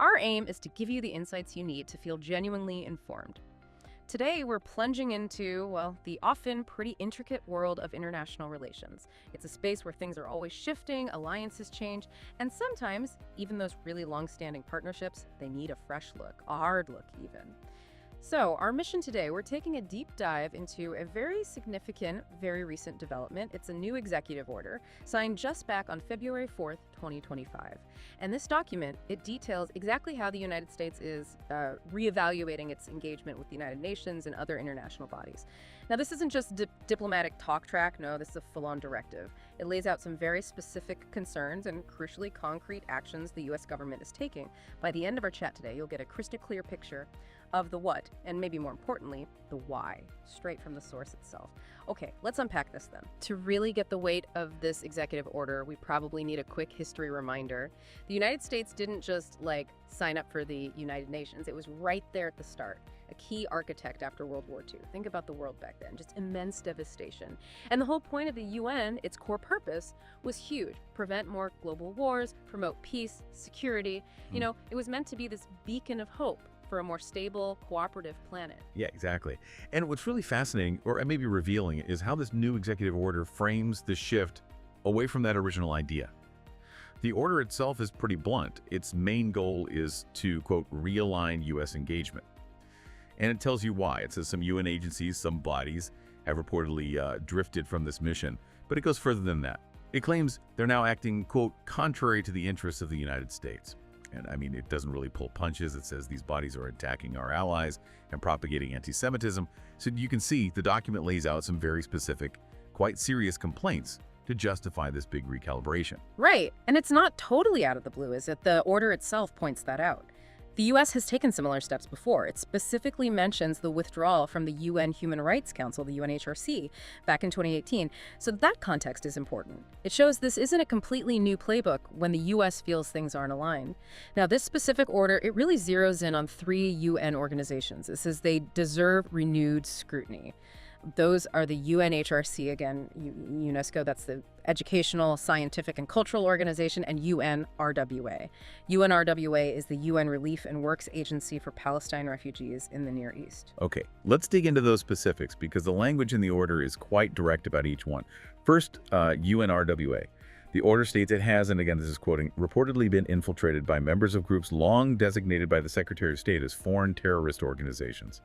Our aim is to give you the insights you need to feel genuinely informed. Today, we're plunging into, well, the often pretty intricate world of international relations. It's a space where things are always shifting, alliances change, and sometimes, even those really long-standing partnerships, they need a fresh look, a hard look even. So, our mission today, we're taking a deep dive into a very significant, very recent development. It's a new executive order signed just back on February 4th, 2025. And this document, it details exactly how the United States is reevaluating its engagement with the United Nations and other international bodies. Now, this isn't just diplomatic talk track. No, this is a full-on directive. It lays out some very specific concerns and, crucially, concrete actions the U.S. government is taking. By the end of our chat today, you'll get a crystal clear picture of the what, and maybe more importantly, the why, straight from the source itself. Okay, let's unpack this then. To really get the weight of this executive order, we probably need a quick history reminder. The United States didn't just, sign up for the United Nations. It was right there at the start, a key architect after World War II. Think about the world back then, just immense devastation. And the whole point of the UN, its core purpose, was huge. Prevent more global wars, promote peace, security. You know, it was meant to be this beacon of hope for a more stable, cooperative planet. Yeah, exactly. And what's really fascinating, or maybe revealing, is how this new executive order frames the shift away from that original idea. The order itself is pretty blunt. Its main goal is to, quote, realign U.S. engagement. And it tells you why. It says some UN agencies, some bodies, have reportedly drifted from this mission, but it goes further than that. It claims they're now acting, quote, contrary to the interests of the United States. And I mean, it doesn't really pull punches. It says these bodies are attacking our allies and propagating anti-Semitism. So you can see the document lays out some very specific, quite serious complaints to justify this big recalibration. Right, and it's not totally out of the blue, is it? The order itself points that out. The U.S. has taken similar steps before. It specifically mentions the withdrawal from the UN Human Rights Council, the UNHRC, back in 2018. So that context is important. It shows this isn't a completely new playbook when the U.S. feels things aren't aligned. Now, this specific order, it really zeroes in on 3 UN organizations. It says they deserve renewed scrutiny. Those are the UNHRC, again, UNESCO, that's the Educational, Scientific, and Cultural Organization, and UNRWA. UNRWA is the UN Relief and Works Agency for Palestine refugees in the Near East. Okay, let's dig into those specifics because the language in the order is quite direct about each one. First, UNRWA. The order states it has, and again this is quoting, reportedly been infiltrated by members of groups long designated by the Secretary of State as foreign terrorist organizations.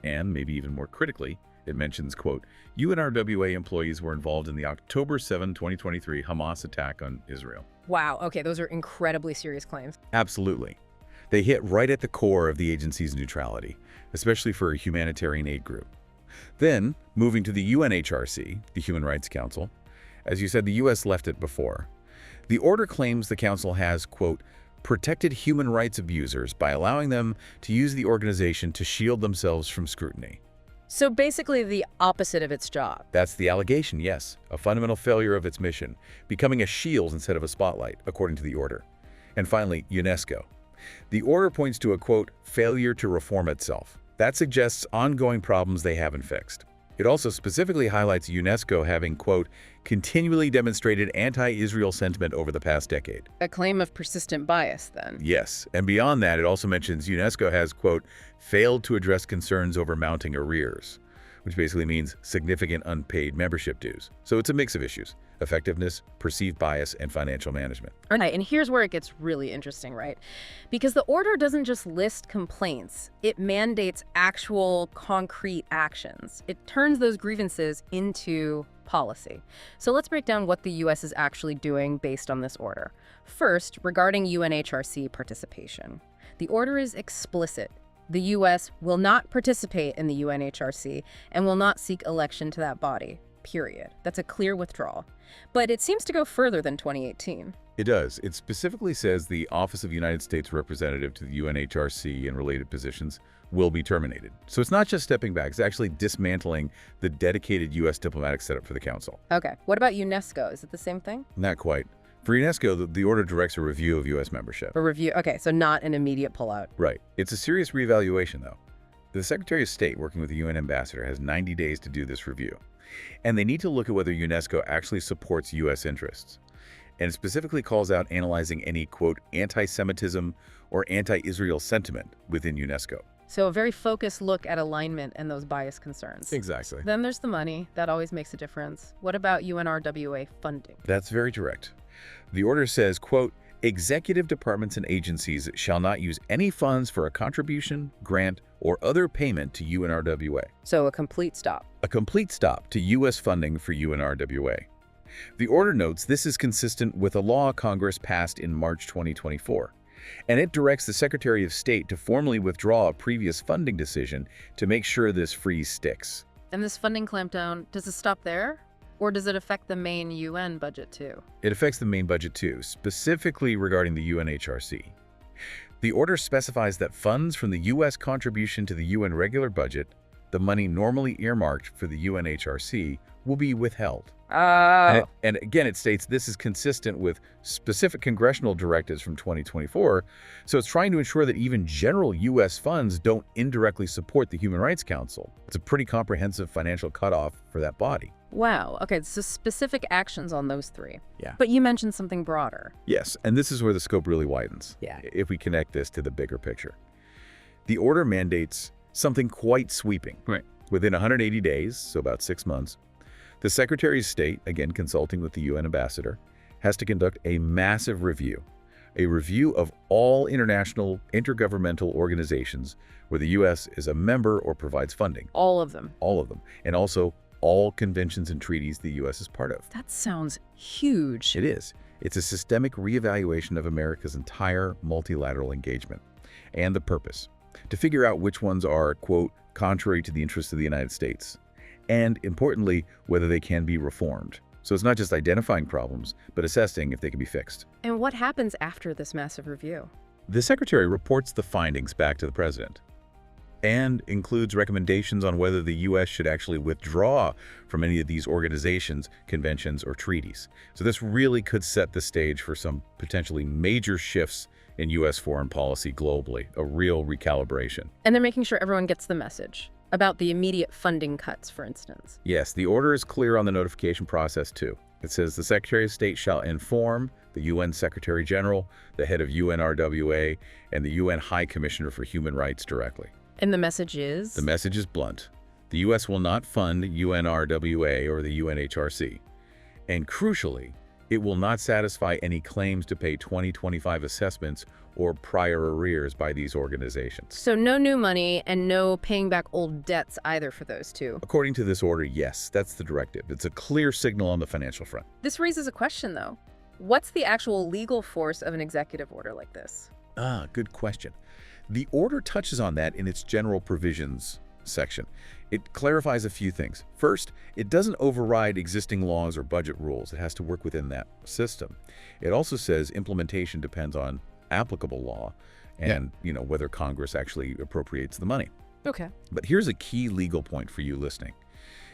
And, maybe even more critically, it mentions, quote, UNRWA employees were involved in the October 7, 2023 Hamas attack on Israel. Wow, okay, those are incredibly serious claims. Absolutely. They hit right at the core of the agency's neutrality, especially for a humanitarian aid group. Then, moving to the UNHRC, the Human Rights Council, as you said, the U.S. left it before. The order claims the council has, quote, protected human rights abusers by allowing them to use the organization to shield themselves from scrutiny. So basically the opposite of its job. That's the allegation, yes. A fundamental failure of its mission, becoming a shield instead of a spotlight, according to the order. And finally, UNESCO. The order points to a, quote, failure to reform itself. That suggests ongoing problems they haven't fixed. It also specifically highlights UNESCO having, quote, continually demonstrated anti-Israel sentiment over the past decade. A claim of persistent bias, then. Yes, and beyond that, it also mentions UNESCO has, quote, failed to address concerns over mounting arrears, which basically means significant unpaid membership dues. So it's a mix of issues: effectiveness, perceived bias, and financial management. All right, and here's where it gets really interesting, right? Because the order doesn't just list complaints, it mandates actual concrete actions. It turns those grievances into policy. So let's break down what the U.S. is actually doing based on this order. First, regarding UNHRC participation. The order is explicit. The U.S. will not participate in the UNHRC and will not seek election to that body. Period. That's a clear withdrawal. But it seems to go further than 2018. It does. It specifically says the Office of United States Representative to the UNHRC and related positions will be terminated. So it's not just stepping back, it's actually dismantling the dedicated U.S. diplomatic setup for the Council. Okay. What about UNESCO? Is it the same thing? Not quite. For UNESCO, the order directs a review of U.S. membership. A review. Okay, so not an immediate pullout. Right. It's a serious reevaluation, though. The Secretary of State, working with the UN ambassador, has 90 days to do this review. And they need to look at whether UNESCO actually supports U.S. interests. and specifically calls out analyzing any, quote, anti-Semitism or anti-Israel sentiment within UNESCO. So a very focused look at alignment and those bias concerns. Exactly. Then there's the money. That always makes a difference. What about UNRWA funding? That's very direct. The order says, quote, executive departments and agencies shall not use any funds for a contribution, grant, or other payment to UNRWA. So a complete stop. A complete stop to U.S. funding for UNRWA. The order notes this is consistent with a law Congress passed in March 2024, and it directs the Secretary of State to formally withdraw a previous funding decision to make sure this freeze sticks. And this funding clampdown, does it stop there? Or does it affect the main UN budget too? It affects the main budget too, specifically regarding the UNHRC. The order specifies that funds from the U.S. contribution to the UN regular budget, the money normally earmarked for the UNHRC, will be withheld. And again, it states this is consistent with specific congressional directives from 2024, so it's trying to ensure that even general U.S. funds don't indirectly support the Human Rights Council. It's a pretty comprehensive financial cutoff for that body. Wow. Okay, so specific actions on those three. Yeah. But you mentioned something broader. Yes, and this is where the scope really widens. Yeah. If we connect this to the bigger picture. The order mandates something quite sweeping. Right. Within 180 days, so about 6 months, the Secretary of State, again consulting with the UN ambassador, has to conduct a massive review. A review of all international intergovernmental organizations where the U.S. is a member or provides funding. All of them. All of them. And also all conventions and treaties the U.S. is part of. That sounds huge. It is. It's a systemic reevaluation of America's entire multilateral engagement and the purpose, to figure out which ones are, quote, contrary to the interests of the United States, and importantly, whether they can be reformed. So it's not just identifying problems, but assessing if they can be fixed. And what happens after this massive review? The Secretary reports the findings back to the President and includes recommendations on whether the U.S. should actually withdraw from any of these organizations, conventions, or treaties. So this really could set the stage for some potentially major shifts in U.S. foreign policy globally, a real recalibration. And they're making sure everyone gets the message about the immediate funding cuts, for instance. Yes, the order is clear on the notification process too. It says the Secretary of State shall inform the UN Secretary General, the head of UNRWA, and the UN High Commissioner for Human Rights directly. And the message is? The message is blunt. The U.S. will not fund UNRWA or the UNHRC. And crucially, it will not satisfy any claims to pay 2025 assessments or prior arrears by these organizations. So no new money and no paying back old debts either for those two. According to this order, yes, that's the directive. It's a clear signal on the financial front. This raises a question, though. What's the actual legal force of an executive order like this? Good question. The order touches on that in its general provisions section. It clarifies a few things. First, it doesn't override existing laws or budget rules. It has to work within that system. It also says implementation depends on applicable law and, whether Congress actually appropriates the money. Okay. But here's a key legal point for you listening.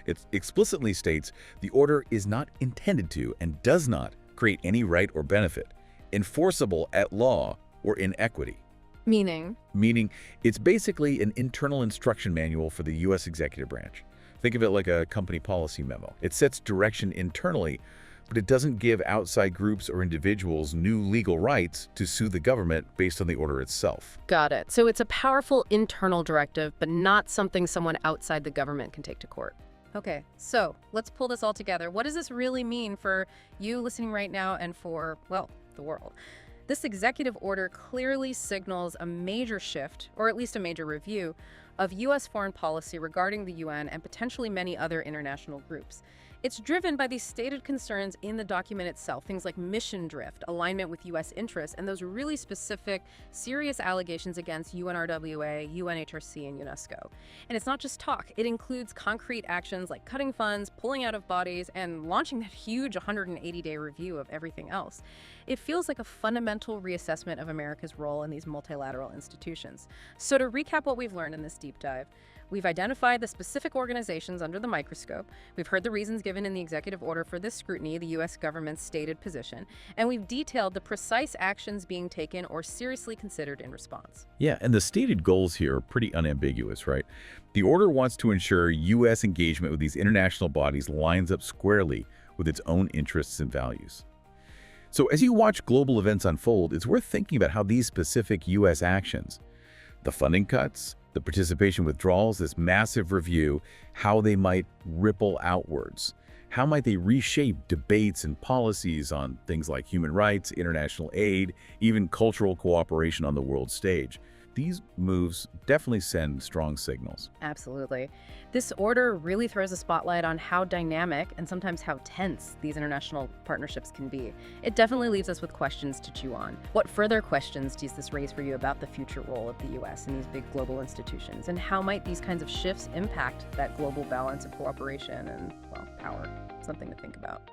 It explicitly states the order is not intended to and does not create any right or benefit enforceable at law or in equity. Meaning? Meaning it's basically an internal instruction manual for the U.S. executive branch. Think of it like a company policy memo. It sets direction internally, but it doesn't give outside groups or individuals new legal rights to sue the government based on the order itself. Got it. So it's a powerful internal directive, but not something someone outside the government can take to court. Okay, so let's pull this all together. What does this really mean for you listening right now and for, well, the world? This executive order clearly signals a major shift, or at least a major review, of U.S. foreign policy regarding the UN and potentially many other international groups. It's driven by these stated concerns in the document itself, things like mission drift, alignment with U.S. interests, and those really specific, serious allegations against UNRWA, UNHRC, and UNESCO. And it's not just talk. It includes concrete actions like cutting funds, pulling out of bodies, and launching that huge 180-day review of everything else. It feels like a fundamental reassessment of America's role in these multilateral institutions. So to recap what we've learned in this deep dive, we've identified the specific organizations under the microscope, we've heard the reasons given in the executive order for this scrutiny, the U.S. government's stated position, and we've detailed the precise actions being taken or seriously considered in response. Yeah, and the stated goals here are pretty unambiguous, right? The order wants to ensure U.S. engagement with these international bodies lines up squarely with its own interests and values. So as you watch global events unfold, it's worth thinking about how these specific U.S. actions, the funding cuts, the participation withdrawals, this massive review, how they might ripple outwards. How might they reshape debates and policies on things like human rights, international aid, even cultural cooperation on the world stage? These moves definitely send strong signals. Absolutely. This order really throws a spotlight on how dynamic and sometimes how tense these international partnerships can be. It definitely leaves us with questions to chew on. What further questions does this raise for you about the future role of the U.S. in these big global institutions? And how might these kinds of shifts impact that global balance of cooperation and, well, power? Something to think about.